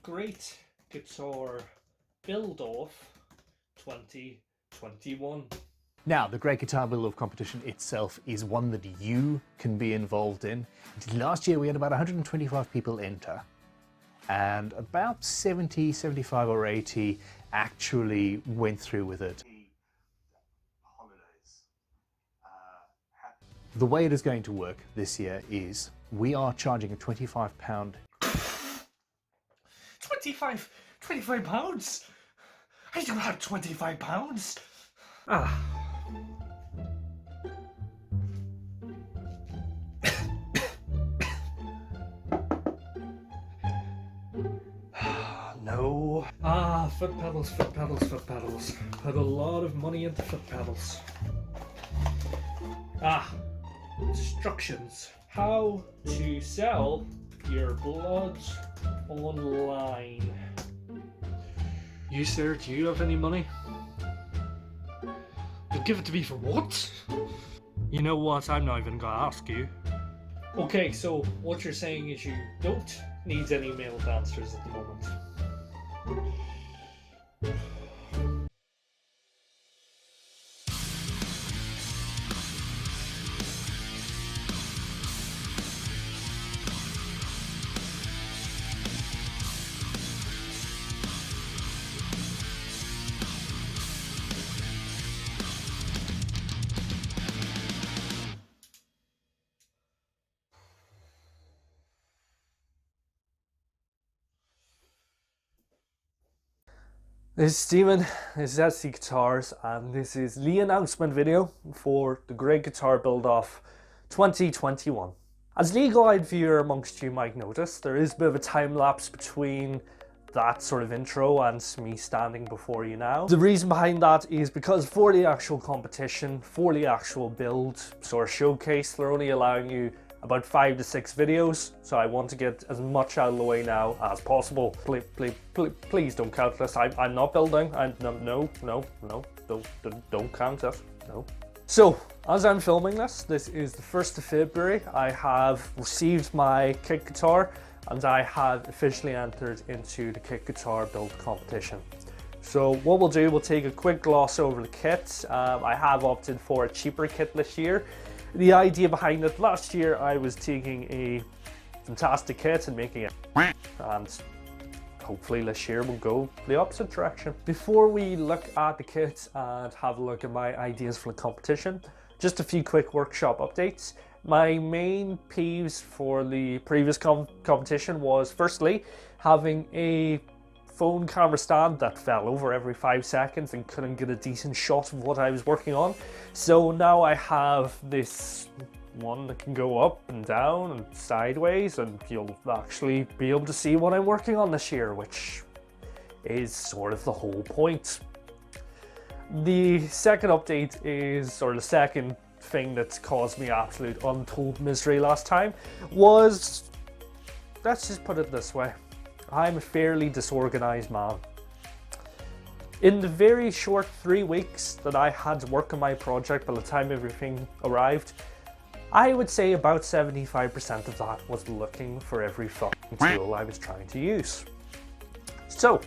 Great Guitar Build-Off 2021. Now, the Great Guitar Build-Off competition itself is one that you can be involved in. Last year we had about 125 people enter, and about 70, 75 or 80 actually went through with it. The way it is going to work this year is we are charging a £25. £25? I don't have £25. No. Foot pedals. Put a lot of money into foot pedals. Instructions. How to sell your blood online. You, sir, do you have any money? You'll give it to me for what? You know what? I'm not even gonna ask you. Okay, so what you're saying is you don't need any male dancers at the moment. This is Steven, this is SC Guitars, and this is the announcement video for the Great Guitar Build-Off 2021. As the eagle-eyed viewer amongst you might notice, there is a bit of a time lapse between that sort of intro and me standing before you now. The reason behind that is because for the actual competition, for the actual build sort of showcase, they're only allowing you about 5 to 6 videos, so I want to get as much out of the way now as possible. Please don't count this. I'm not building. No, don't count it. No. So, as I'm filming this is the 1st of February. I have received my kit guitar and I have officially entered into the kit guitar build competition. So what we'll take a quick gloss over the kit. I have opted for a cheaper kit this year. The idea behind it, last year I was taking a fantastic kit and making it, and hopefully this year we'll go the opposite direction. Before we look at the kit and have a look at my ideas for the competition, just a few quick workshop updates. My main peeves for the previous competition was firstly having a phone camera stand that fell over every 5 seconds and couldn't get a decent shot of what I was working on. So now I have this one that can go up and down and sideways, and you'll actually be able to see what I'm working on this year, which is sort of the whole point. The second update is, or the second thing that's caused me absolute untold misery last time was, let's just put it this way, I'm a fairly disorganized man. In the very short 3 weeks that I had to work on my project by the time everything arrived, I would say about 75% of that was looking for every fucking tool I was trying to use. So,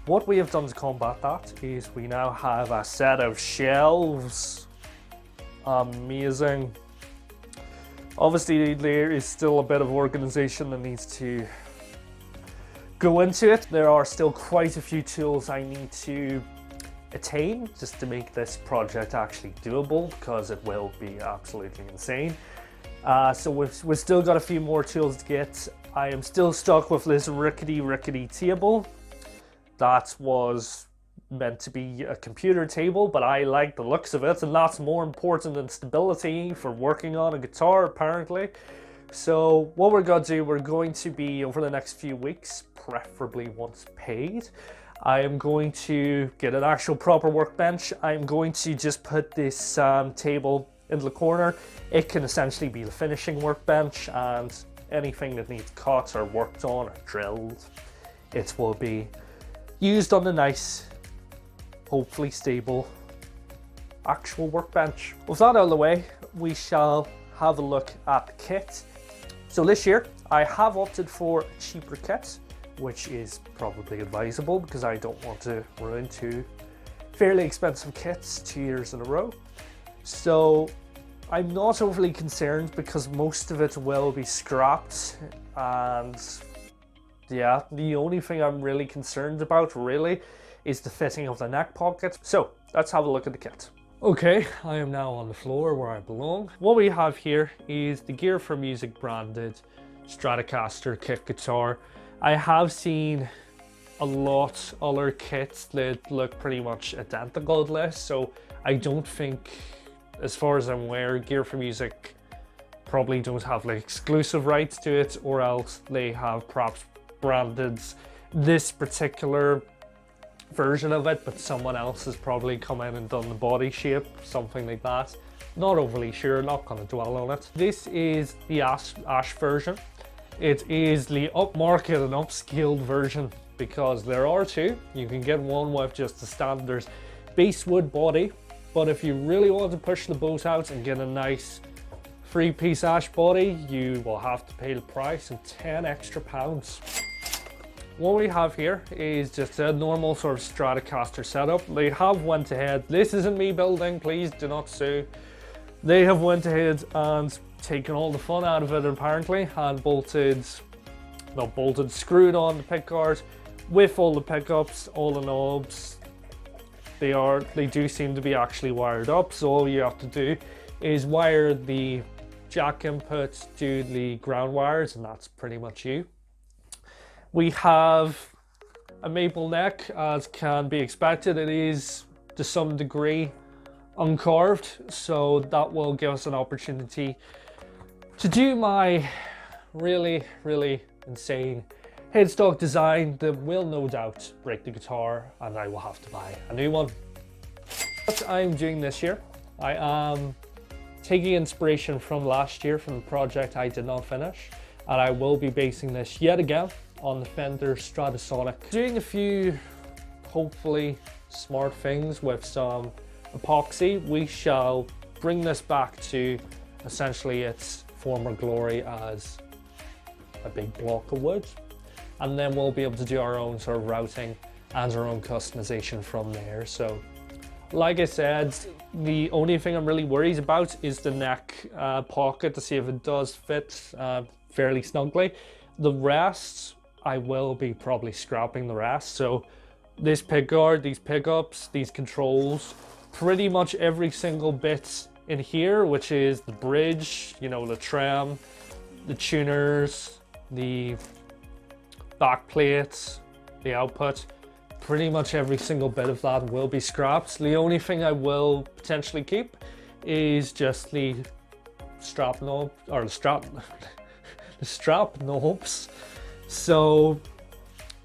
what we have done to combat that is we now have a set of shelves. Amazing. Obviously there is still a bit of organization that needs to go into it. There are still quite a few tools I need to attain just to make this project actually doable, because it will be absolutely insane. So we've still got a few more tools to get. I am still stuck with this rickety table that was meant to be a computer table, but I like the looks of it, and that's more important than stability for working on a guitar apparently. So what we're going to do, we're going to be, over the next few weeks, preferably once paid, I am going to get an actual proper workbench. I'm going to just put this table into the corner. It can essentially be the finishing workbench, and anything that needs cut or worked on or drilled, it will be used on the nice, hopefully stable, actual workbench. With that out of the way, we shall have a look at the kit. So this year I have opted for a cheaper kit, which is probably advisable because I don't want to ruin two fairly expensive kits 2 years in a row. So I'm not overly concerned because most of it will be scrapped, and yeah, the only thing I'm really concerned about really is the fitting of the neck pocket. So let's have a look at the kit. Okay, I am now on the floor where I belong. What we have here is the Gear for Music branded Stratocaster kit guitar. I have seen a lot other kits that look pretty much identical to this, so I don't think, as far as I'm aware, Gear for Music probably don't have like exclusive rights to it, or else they have perhaps branded this particular version of it, but someone else has probably come in and done the body shape, something like that. Not overly sure, not going to dwell on it. This is the Ash version. It is the upmarket and upscaled version because there are two. You can get one with just the standard basswood body, but if you really want to push the boat out and get a nice 3-piece Ash body, you will have to pay the price of 10 extra pounds. What we have here is just a normal sort of Stratocaster setup. They have went ahead, this isn't me building, please do not sue. They have went ahead and taken all the fun out of it apparently, and screwed on the pickguard with all the pickups, all the knobs. They do seem to be actually wired up, so all you have to do is wire the jack input to the ground wires, and that's pretty much you. We have a maple neck, as can be expected. It is to some degree uncarved, so that will give us an opportunity to do my really insane headstock design that will no doubt break the guitar, and I will have to buy a new one. What I'm doing this year, I am taking inspiration from last year from the project I did not finish, and I will be basing this yet again on the Fender Stratosonic. Doing a few hopefully smart things with some epoxy. We shall bring this back to essentially its former glory as a big block of wood, and then we'll be able to do our own sort of routing and our own customization from there. So like I said, the only thing I'm really worried about is the neck pocket, to see if it does fit fairly snugly. The rest, I will be probably scrapping the rest. So this pickguard, these pickups, these controls, pretty much every single bit in here, which is the bridge, you know, the trem, the tuners, the back plates, the output, pretty much every single bit of that will be scrapped. The only thing I will potentially keep is just the strap knob, or the strap knobs. So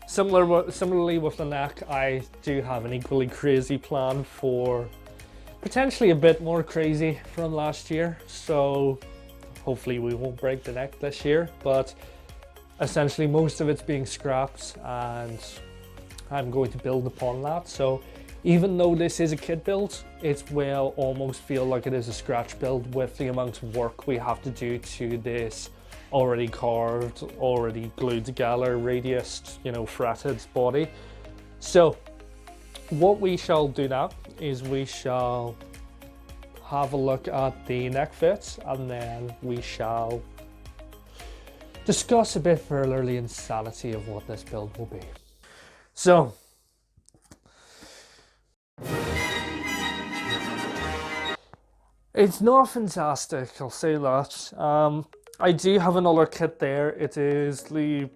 similarly with the neck, I do have an equally crazy plan for potentially a bit more crazy from last year. So hopefully we won't break the neck this year, but essentially most of it's being scrapped and I'm going to build upon that. So even though this is a kit build, it will almost feel like it is a scratch build with the amount of work we have to do to this already carved, already glued together, radiused, you know, fretted body. So what we shall do now is we shall have a look at the neck fits, and then we shall discuss a bit further the insanity of what this build will be. So it's not fantastic, I'll say that. I do have another kit there. It is the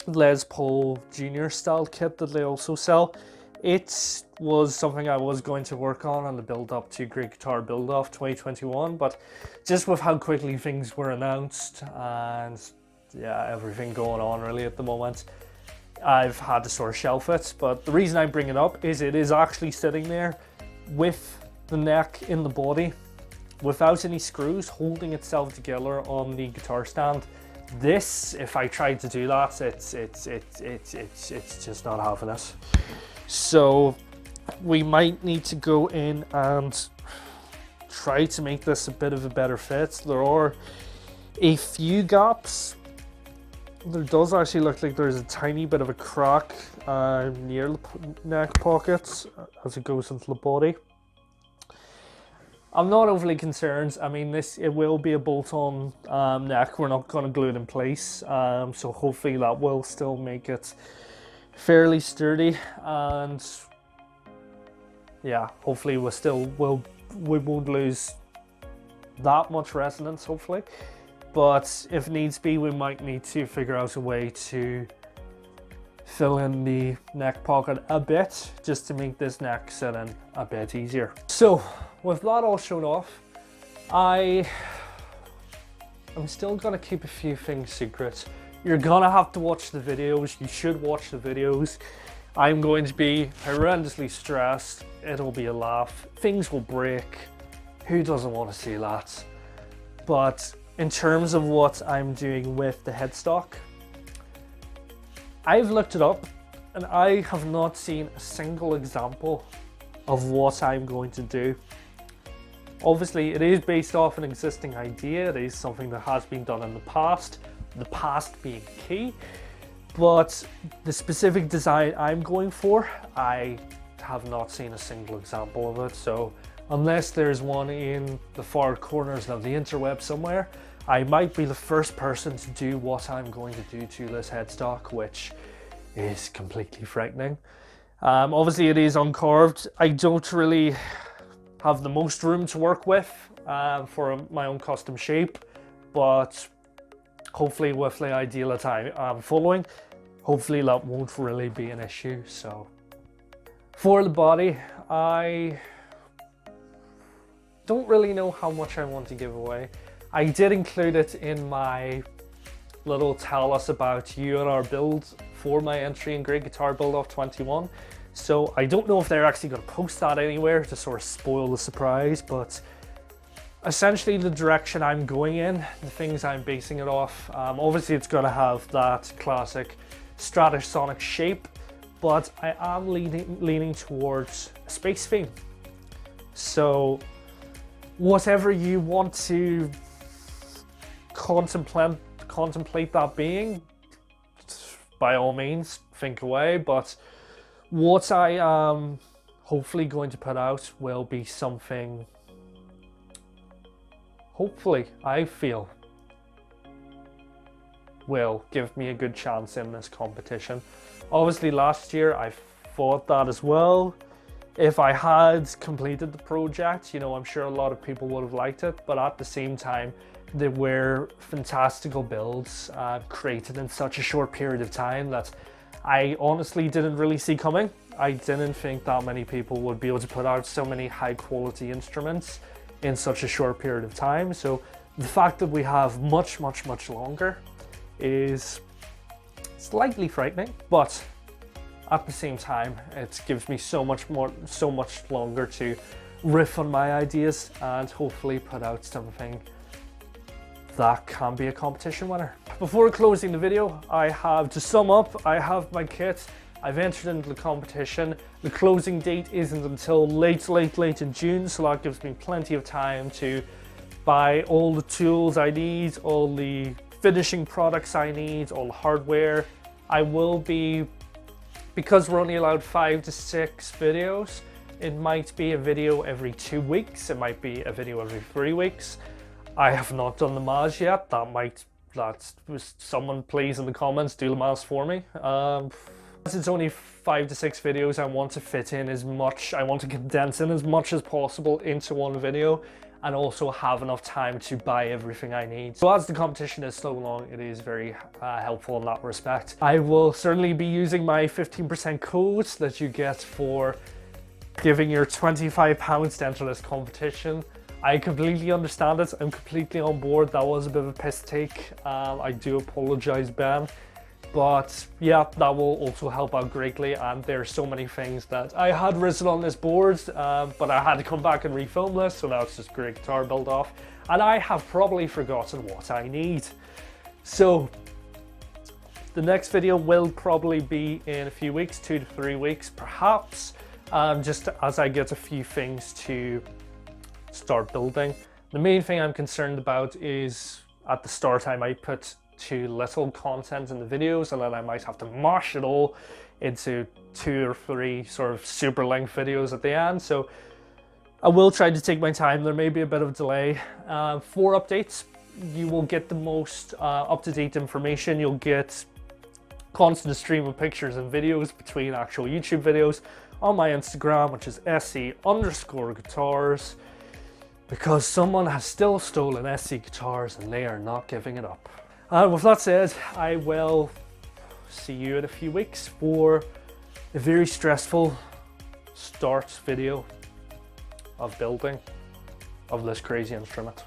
Les Paul Junior style kit that they also sell. It was something I was going to work on the build up to Great Guitar Build Off 2021, but just with how quickly things were announced and yeah, everything going on really at the moment, I've had to sort of shelf it. But the reason I bring it up is it is actually sitting there with the neck in the body, without any screws, holding itself together on the guitar stand. This, if I tried to do that, it's just not having it. So we might need to go in and try to make this a bit of a better fit. There are a few gaps. There does actually look like there's a tiny bit of a crack near the neck pockets as it goes into the body. I'm not overly concerned. I mean, it will be a bolt-on neck. We're not going to glue it in place, so hopefully that will still make it fairly sturdy. And yeah, hopefully we won't lose that much resonance, hopefully. But if needs be, we might need to figure out a way to fill in the neck pocket a bit, just to make this neck sit in a bit easier. So with that all shown off, I'm still gonna keep a few things secret. You're gonna have to watch the videos. You should watch the videos. I'm going to be horrendously stressed. It'll be a laugh. Things will break. Who doesn't want to see that? But in terms of what I'm doing with the headstock, I've looked it up and I have not seen a single example of what I'm going to do. Obviously, it is based off an existing idea. It is something that has been done in the past being key. But the specific design I'm going for, I have not seen a single example of it. So unless there's one in the far corners of the interweb somewhere, I might be the first person to do what I'm going to do to this headstock, which is completely frightening. Obviously it is uncarved. I don't really have the most room to work with for my own custom shape, but hopefully with the idea that I'm following, hopefully that won't really be an issue. So for the body, I don't really know how much I want to give away. I did include it in my little tell us about you and our build for my entry in Great Guitar Build Off 21. So I don't know if they're actually going to post that anywhere to sort of spoil the surprise, but essentially the direction I'm going in, the things I'm basing it off, obviously it's going to have that classic Stratosonic shape, but I am leaning towards a space theme. So whatever you want to contemplate that being, by all means think away, but what I am hopefully going to put out will be something, hopefully I feel will give me a good chance in this competition. Obviously last year I thought that as well. If I had completed the project, you know, I'm sure a lot of people would have liked it, but at the same time, they were fantastical builds created in such a short period of time that I honestly didn't really see coming. I didn't think that many people would be able to put out so many high quality instruments in such a short period of time. So the fact that we have much longer is slightly frightening, but at the same time, it gives me so much longer to riff on my ideas and hopefully put out something that can be a competition winner. Before closing the video, I have, to sum up, I have my kit. I've entered into the competition. The closing date isn't until late in June, so that gives me plenty of time to buy all the tools I need, all the finishing products I need, all the hardware. I will be, because we're only allowed 5 to 6 videos, it might be a video every 2 weeks, it might be a video every 3 weeks. I have not done the maths yet. Someone please in the comments do the maths for me. As it's only 5 to 6 videos, I want to fit in as much, I want to condense in as much as possible into one video and also have enough time to buy everything I need. So as the competition is so long, it is very helpful in that respect. I will certainly be using my 15% code that you get for giving your £25 to enter this competition. I completely understand it. I'm completely on board. That was a bit of a piss take. I do apologize, Ben. But yeah, that will also help out greatly. And there's so many things that I had written on this board, but I had to come back and refilm this. So now it's just Great Guitar Build Off. And I have probably forgotten what I need. So the next video will probably be in a few weeks, 2 to 3 weeks, perhaps. Just as I get a few things to start building. The main thing I'm concerned about is at the start I might put too little content in the videos, and then I might have to mash it all into 2 or 3 sort of super length videos at the end. So I will try to take my time. There may be a bit of delay. For updates, you will get the most up-to-date information. You'll get constant stream of pictures and videos between actual YouTube videos on my Instagram, which is se_guitars, because someone has still stolen SE Guitars and they are not giving it up. With that said, I will see you in a few weeks for a very stressful start video of building of this crazy instrument.